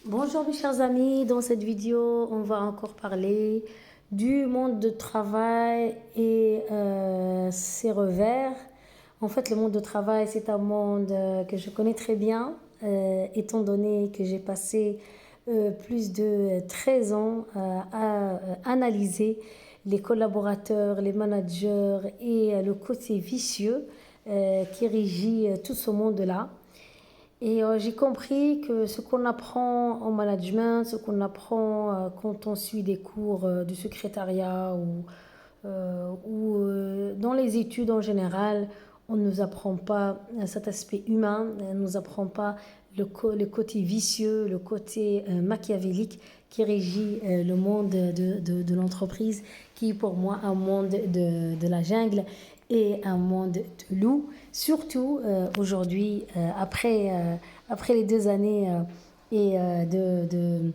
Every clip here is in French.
Bonjour mes chers amis, dans cette vidéo on va encore parler du monde de travail et ses revers. En fait le monde de travail c'est un monde que je connais très bien étant donné que j'ai passé plus de 13 ans à analyser les collaborateurs, les managers et le côté vicieux qui régit tout ce monde-là. Et j'ai compris que ce qu'on apprend en management, ce qu'on apprend quand on suit des cours de secrétariat ou dans les études en général, on ne nous apprend pas cet aspect humain, on ne nous apprend pas le côté vicieux, le côté machiavélique qui régit le monde de l'entreprise, qui est pour moi un monde de la jungle et un monde de loup. Surtout aujourd'hui, après les 2 années et de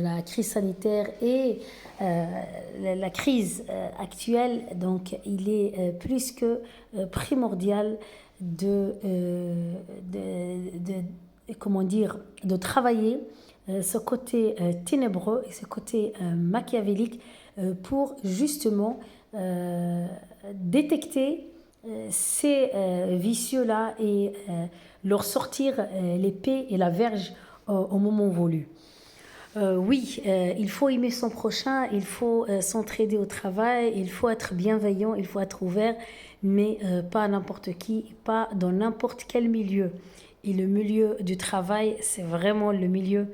la crise sanitaire et la crise actuelle, donc il est plus que primordial comment dire, de travailler ce côté ténébreux et ce côté machiavélique pour justement détecter ces vicieux-là et leur sortir l'épée et la verge au moment voulu. Oui, il faut aimer son prochain, il faut s'entraider au travail, il faut être bienveillant, il faut être ouvert, mais pas n'importe qui, pas dans n'importe quel milieu. Et le milieu du travail, c'est vraiment le milieu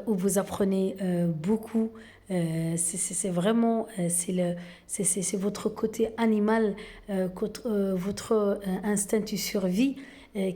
où vous apprenez beaucoup. C'est vraiment c'est votre côté animal, votre instinct de survie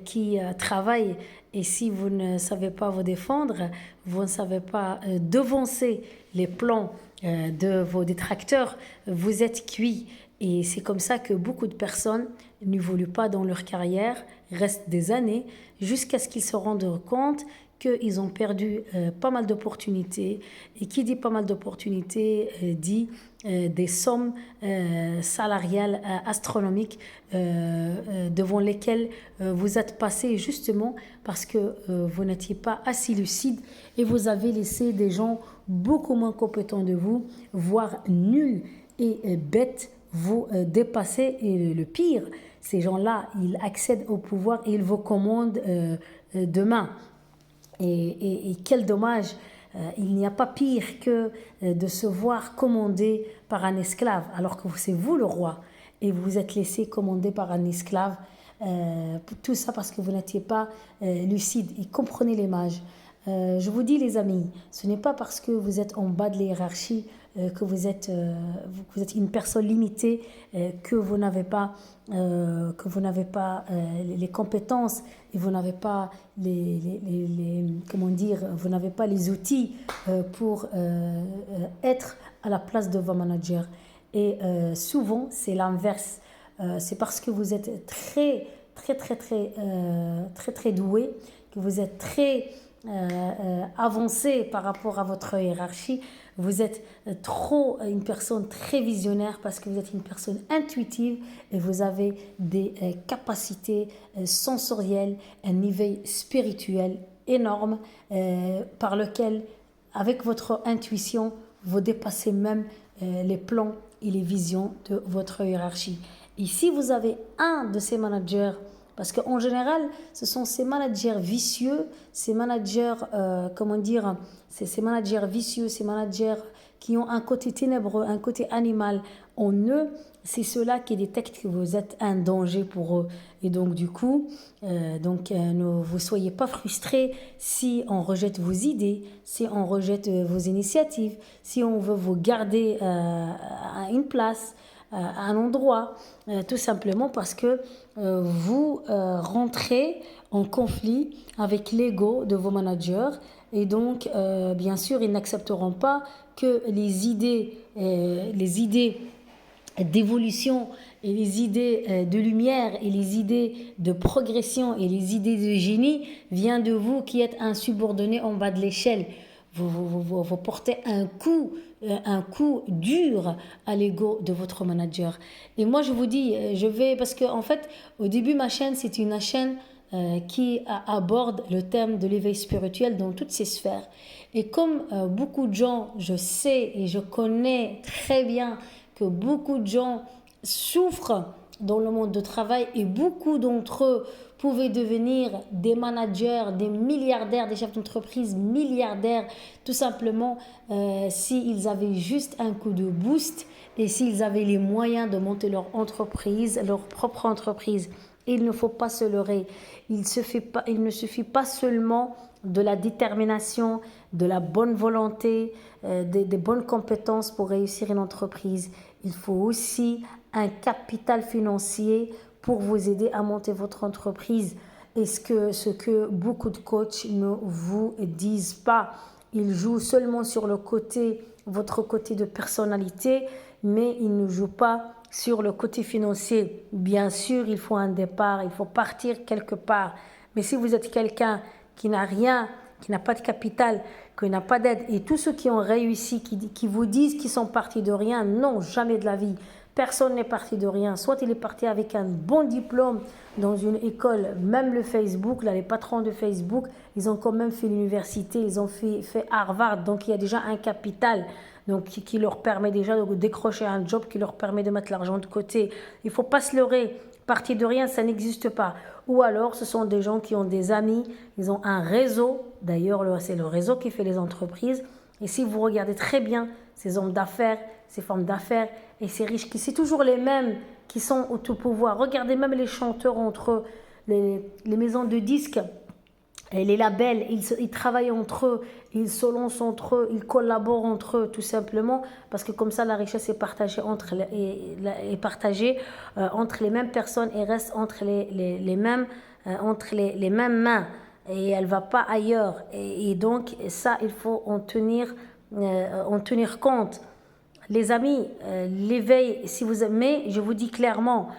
qui travaille. Et si vous ne savez pas vous défendre, vous ne savez pas devancer les plans de vos détracteurs, vous êtes cuit. Et c'est comme ça que beaucoup de personnes n'évoluent pas dans leur carrière, restent des années, jusqu'à ce qu'ils se rendent compte qu'ils ont perdu pas mal d'opportunités. Et qui dit pas mal d'opportunités dit des sommes salariales astronomiques devant lesquelles vous êtes passé justement parce que vous n'étiez pas assez lucide et vous avez laissé des gens beaucoup moins compétents de vous, voire nuls et bêtes, vous dépasser. Et le pire, ces gens-là, ils accèdent au pouvoir et ils vous commandent demain. Et quel dommage, il n'y a pas pire que de se voir commandé par un esclave, alors que c'est vous le roi, et vous vous êtes laissé commander par un esclave. Tout ça parce que vous n'étiez pas lucide. Et comprenez l'image. Je vous dis les amis, ce n'est pas parce que vous êtes en bas de la hiérarchie que vous êtes une personne limitée, que vous n'avez pas les compétences et vous n'avez pas comment dire, vous n'avez pas les outils pour être à la place de vos managers. Et souvent, c'est l'inverse. C'est parce que vous êtes très doué, que vous êtes très avancé par rapport à votre hiérarchie. Vous êtes une personne très visionnaire parce que vous êtes une personne intuitive et vous avez des capacités sensorielles, un niveau spirituel énorme par lequel, avec votre intuition, vous dépassez même les plans et les visions de votre hiérarchie. Et si vous avez un de ces managers, parce qu'en général, ce sont ces managers vicieux, ces managers, ces managers vicieux, ces managers qui ont un côté ténébreux, un côté animal en eux, c'est ceux-là qui détectent que vous êtes un danger pour eux. Et donc, du coup, ne vous soyez pas frustrés si on rejette vos idées, si on rejette vos initiatives, si on veut vous garder à une place, à un endroit, tout simplement parce que vous rentrez en conflit avec l'ego de vos managers et donc bien sûr ils n'accepteront pas que les idées d'évolution et les idées de lumière et les idées de progression et les idées de génie viennent de vous qui êtes un subordonné en bas de l'échelle. Vous portez un coup dur à l'ego de votre manager. Et moi, je vous dis, parce que en fait, au début, ma chaîne, c'était une chaîne qui aborde le thème de l'éveil spirituel dans toutes ses sphères. Et comme beaucoup de gens, je sais et je connais très bien que beaucoup de gens souffrent dans le monde du travail et beaucoup d'entre eux pouvaient devenir des managers, des milliardaires, des chefs d'entreprise milliardaires, tout simplement s'ils avaient juste un coup de boost et s'ils avaient les moyens de monter leur entreprise, leur propre entreprise. Il ne faut pas se leurrer. Il ne suffit pas seulement de la détermination, de la bonne volonté, des bonnes compétences pour réussir une entreprise. Il faut aussi un capital financier pour vous aider à monter votre entreprise. Et ce que beaucoup de coachs ne vous disent pas. Ils jouent seulement sur votre côté de personnalité, mais ils ne jouent pas sur le côté financier. Bien sûr, il faut un départ, il faut partir quelque part. Mais si vous êtes quelqu'un qui n'a rien, qui n'a pas de capital, qui n'a pas d'aide, et tous ceux qui ont réussi, qui vous disent qu'ils sont partis de rien, non, jamais de la vie. Personne n'est parti de rien. Soit il est parti avec un bon diplôme dans une école, même le Facebook, là, les patrons de Facebook, ils ont quand même fait l'université, ils ont fait Harvard, donc il y a déjà un capital donc qui leur permet déjà de décrocher un job, qui leur permet de mettre l'argent de côté. Il ne faut pas se leurrer. Parti de rien, ça n'existe pas. Ou alors, ce sont des gens qui ont des amis, ils ont un réseau. D'ailleurs, c'est le réseau qui fait les entreprises. Et si vous regardez très bien ces hommes d'affaires, ces femmes d'affaires et ces riches, c'est toujours les mêmes qui sont au tout pouvoir. Regardez même les chanteurs entre eux, les maisons de disques et les labels, ils travaillent entre eux, ils se lancent entre eux, ils collaborent entre eux tout simplement parce que comme ça la richesse est partagée entre les mêmes personnes et reste entre les mêmes mains et elle ne va pas ailleurs. Et donc ça, il faut en tenir compte. Les amis, l'éveil, si vous aimez, je vous dis clairement,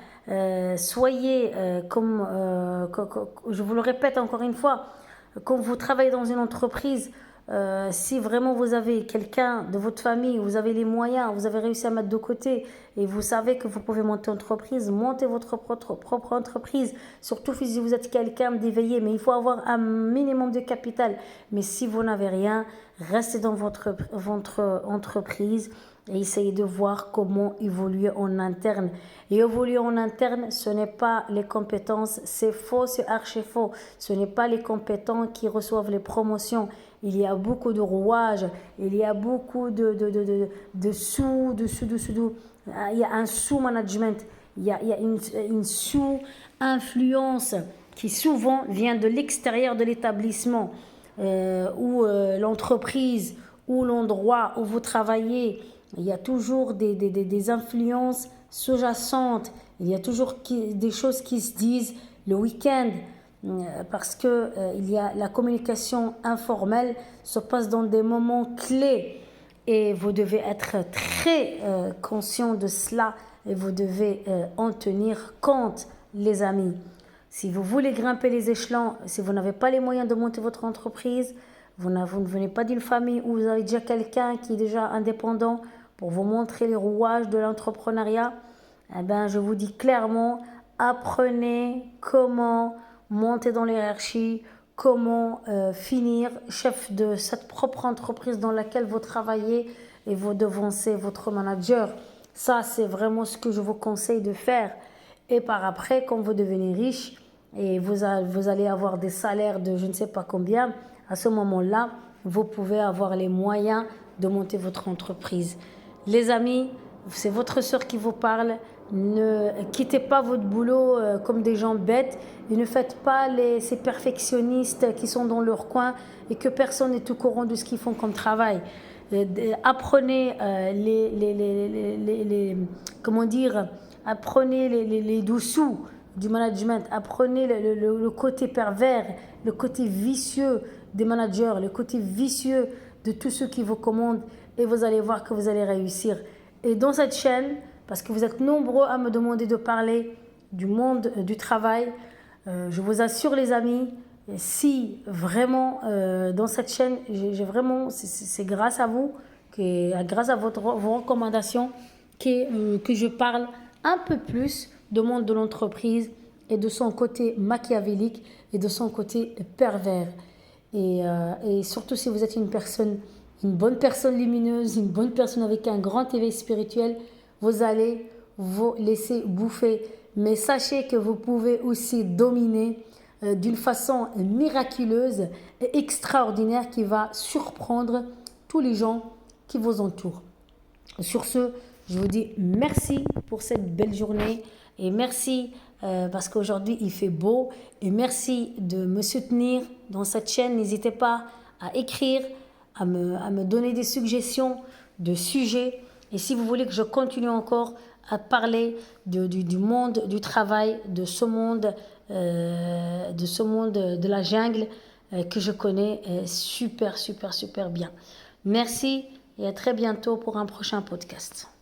soyez je vous le répète encore une fois, quand vous travaillez dans une entreprise, si vraiment vous avez quelqu'un de votre famille, vous avez les moyens, vous avez réussi à mettre de côté et vous savez que vous pouvez monter une entreprise, montez votre propre entreprise, surtout si vous êtes quelqu'un d'éveillé, mais il faut avoir un minimum de capital. Mais si vous n'avez rien, restez dans votre entreprise et essayez de voir comment évoluer en interne. Et évoluer en interne, ce n'est pas les compétences, c'est faux, c'est archi faux. Ce n'est pas les compétents qui reçoivent les promotions. Il y a beaucoup de rouages, il y a beaucoup de il y a un sous-management, il y a une sous-influence qui souvent vient de l'extérieur de l'établissement ou l'entreprise ou l'endroit où vous travaillez. Il y a toujours des influences sous-jacentes, il y a toujours des choses qui se disent le week-end, parce que il y a la communication informelle se passe dans des moments clés et vous devez être très conscient de cela et vous devez en tenir compte, les amis. Si vous voulez grimper les échelons, si vous n'avez pas les moyens de monter votre entreprise, vous ne venez pas d'une famille où vous avez déjà quelqu'un qui est déjà indépendant pour vous montrer les rouages de l'entrepreneuriat, eh ben, je vous dis clairement, apprenez comment monter dans l'hiérarchie, comment finir chef de cette propre entreprise dans laquelle vous travaillez et vous devancez votre manager. Ça, c'est vraiment ce que je vous conseille de faire. Et par après, quand vous devenez riche et vous allez avoir des salaires de je ne sais pas combien, à ce moment-là, vous pouvez avoir les moyens de monter votre entreprise. Les amis, c'est votre sœur qui vous parle. Ne quittez pas votre boulot comme des gens bêtes et ne faites pas ces perfectionnistes qui sont dans leur coin et que personne n'est au courant de ce qu'ils font comme travail. Apprenez apprenez les dessous du management, apprenez le côté pervers, le côté vicieux des managers, le côté vicieux de tous ceux qui vous commandent et vous allez voir que vous allez réussir. Et dans cette chaîne, parce que vous êtes nombreux à me demander de parler du monde du travail, je vous assure les amis, si vraiment dans cette chaîne, c'est grâce à vous, grâce à vos recommandations que je parle un peu plus du monde de l'entreprise et de son côté machiavélique et de son côté pervers. Et surtout si vous êtes une bonne personne lumineuse, une bonne personne avec un grand éveil spirituel, vous allez vous laisser bouffer. Mais sachez que vous pouvez aussi dominer d'une façon miraculeuse et extraordinaire qui va surprendre tous les gens qui vous entourent. Sur ce, je vous dis merci pour cette belle journée et merci parce qu'aujourd'hui il fait beau et merci de me soutenir dans cette chaîne. N'hésitez pas à écrire, à me donner des suggestions de sujets et si vous voulez que je continue encore à parler du monde du travail, de ce monde de la jungle que je connais super bien. Merci et à très bientôt pour un prochain podcast.